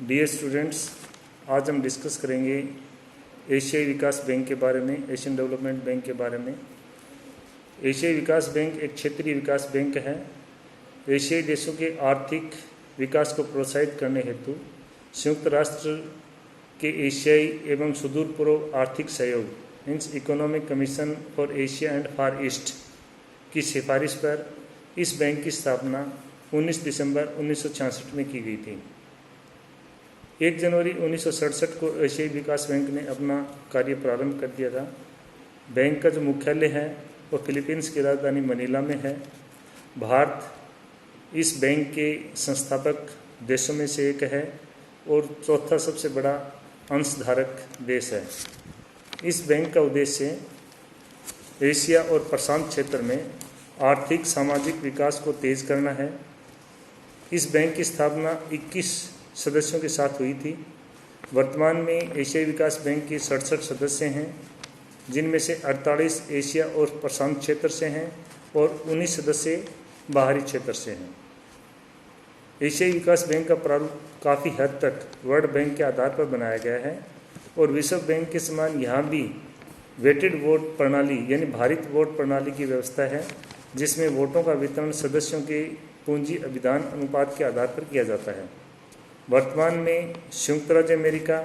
Dear students, आज हम discuss करेंगे एशियाई विकास बैंक के बारे में, एशियन डेवलपमेंट बैंक के बारे में। एशियाई विकास बैंक एक क्षेत्रीय विकास बैंक है। एशियाई देशों के आर्थिक विकास को प्रोत्साहित करने हेतु संयुक्त राष्ट्र के एशियाई एवं सुदूर पूर्व आर्थिक सहयोग means economic commission for Asia and far east की सिफारिश पर इस बैंक की स्थापना 19 दिसंबर 1966 में की गई थी। 1 जनवरी 1967 को एशियाई विकास बैंक ने अपना कार्य प्रारंभ कर दिया था। बैंक का जो मुख्यालय है वो फिलीपींस की राजधानी मनीला में है। भारत इस बैंक के संस्थापक देशों में से एक है और चौथा सबसे बड़ा अंशधारक देश है। इस बैंक का उद्देश्य एशिया और प्रशांत क्षेत्र में आर्थिक सामाजिक विकास को तेज करना है। इस बैंक की स्थापना 21 सदस्यों के साथ हुई थी। वर्तमान में एशियाई विकास बैंक के 67 सदस्य हैं, जिनमें से 48 एशिया और प्रशांत क्षेत्र से हैं और 19 सदस्य बाहरी क्षेत्र से हैं। एशियाई विकास बैंक का प्रारूप काफ़ी हद तक वर्ल्ड बैंक के आधार पर बनाया गया है और विश्व बैंक के समान यहाँ भी वेटेड वोट प्रणाली यानी भारित वोट प्रणाली की व्यवस्था है, जिसमें वोटों का वितरण सदस्यों के पूंजी अभिदान अनुपात के आधार पर किया जाता है। वर्तमान में संयुक्त राज्य अमेरिका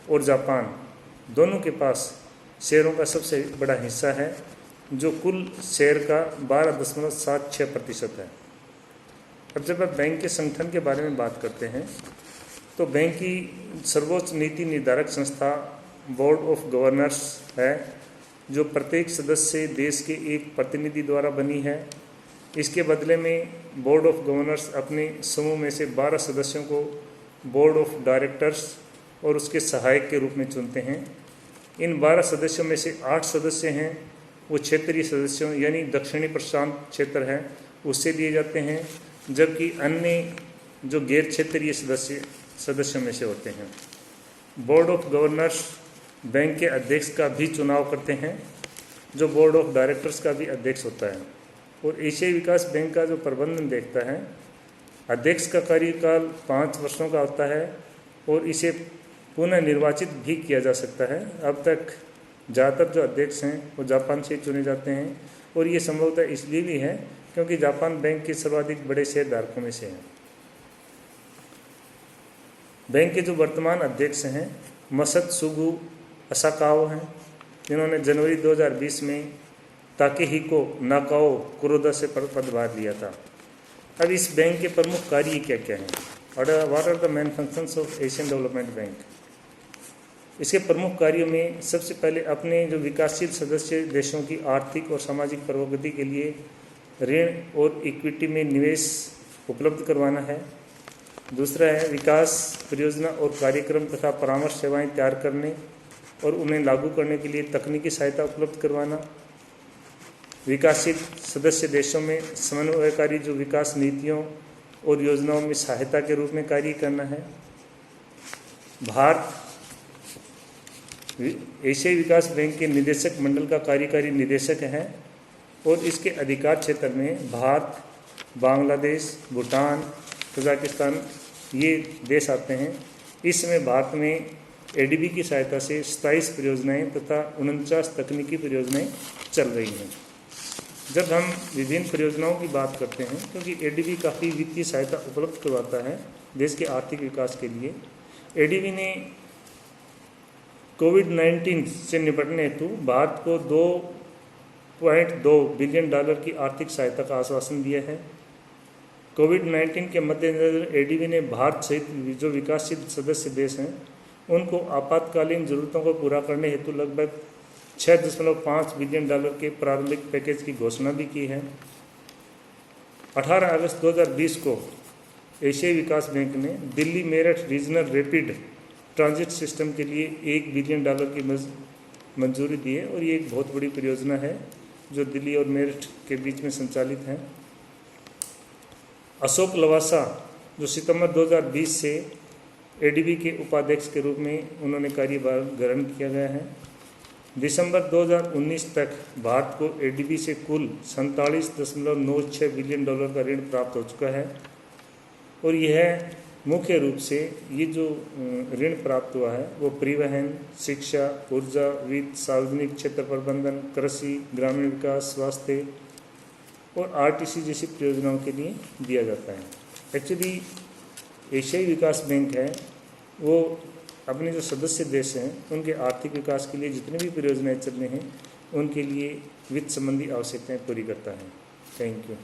और जापान दोनों के पास शेयरों का सबसे बड़ा हिस्सा है, जो कुल शेयर का 12.76% है। अब जब आप बैंक के संगठन के बारे में बात करते हैं तो बैंक की सर्वोच्च नीति निर्धारक संस्था बोर्ड ऑफ गवर्नर्स है, जो प्रत्येक सदस्य देश के एक प्रतिनिधि द्वारा बनी है। इसके बदले में बोर्ड ऑफ गवर्नर्स अपने समूह में से 12 सदस्यों को बोर्ड ऑफ डायरेक्टर्स और उसके सहायक के रूप में चुनते हैं। इन 12 सदस्यों में से 8 सदस्य हैं वो क्षेत्रीय सदस्यों यानी दक्षिणी प्रशांत क्षेत्र है उससे दिए जाते हैं, जबकि अन्य जो गैर क्षेत्रीय सदस्यों में से होते हैं। बोर्ड ऑफ गवर्नर्स बैंक के अध्यक्ष का भी चुनाव करते हैं, जो बोर्ड ऑफ डायरेक्टर्स का भी अध्यक्ष होता है। और एशियाई विकास बैंक का जो प्रबंधन देखता है, अध्यक्ष का कार्यकाल 5 वर्षों का होता है और इसे पुनः निर्वाचित भी किया जा सकता है। अब तक ज़्यादातर जो अध्यक्ष हैं वो जापान से चुने जाते हैं और ये संभवतः इसलिए भी है क्योंकि जापान बैंक के सर्वाधिक बड़े शेयरधारकों में से है। बैंक के जो वर्तमान अध्यक्ष हैं मसत्सुगु असाकाओ हैं, जिन्होंने जनवरी 2020 में ताकेहिको नाकाओ कुरोदा से पदभार लिया था। अब इस बैंक के प्रमुख कार्य क्या क्या हैं? What are the main functions of Asian Development Bank? इसके प्रमुख कार्यों में सबसे पहले अपने जो विकासशील सदस्य देशों की आर्थिक और सामाजिक प्रगति के लिए ऋण और इक्विटी में निवेश उपलब्ध करवाना है। दूसरा है विकास परियोजना और कार्यक्रम तथा परामर्श सेवाएं तैयार करने और उन्हें लागू करने के लिए तकनीकी सहायता उपलब्ध करवाना। विकासशील सदस्य देशों में समन्वयकारी जो विकास नीतियों और योजनाओं में सहायता के रूप में कार्य करना है। भारत एशियाई विकास बैंक के निदेशक मंडल का कार्यकारी निदेशक है और इसके अधिकार क्षेत्र में भारत, बांग्लादेश, भूटान, कजाकिस्तान ये देश आते हैं। इस समय भारत में एडीबी की सहायता से 27 परियोजनाएं तथा 49 तकनीकी परियोजनाएं चल रही हैं। जब हम विभिन्न परियोजनाओं की बात करते हैं, क्योंकि एडीबी काफ़ी वित्तीय सहायता उपलब्ध करवाता है देश के आर्थिक विकास के लिए, एडीबी ने कोविड-19 से निपटने हेतु भारत को $2.2 बिलियन की आर्थिक सहायता का आश्वासन दिया है। कोविड-19 के मद्देनजर एडीबी ने भारत सहित जो विकासशील सदस्य देश हैं उनको आपातकालीन ज़रूरतों को पूरा करने हेतु लगभग $6.5 बिलियन के प्रारंभिक पैकेज की घोषणा भी की है। 18 अगस्त 2020 को एशियाई विकास बैंक ने Delhi Meerut regional rapid transit system के लिए $1 बिलियन की मंजूरी दी है और ये एक बहुत बड़ी परियोजना है जो दिल्ली और मेरठ के बीच में संचालित है। अशोक लवासा जो सितंबर 2020 से एडीबी के उपाध्यक्ष के रूप में उन्होंने कार्यभार ग्रहण किया गया है। दिसंबर 2019 तक भारत को एडीबी से कुल $47.96 बिलियन का ऋण प्राप्त हो चुका है और यह मुख्य रूप से ये जो ऋण प्राप्त हुआ है वो परिवहन, शिक्षा, ऊर्जा, वित्त, सार्वजनिक क्षेत्र प्रबंधन, कृषि, ग्रामीण विकास, स्वास्थ्य और आरटीसी जैसी परियोजनाओं के लिए दिया जाता है। एक्चुअली एशियाई विकास बैंक है वो अपने जो सदस्य देश हैं उनके आर्थिक विकास के लिए जितनी भी परियोजनाएं चल रही हैं उनके लिए वित्त संबंधी आवश्यकताएं पूरी करता है। Thank you.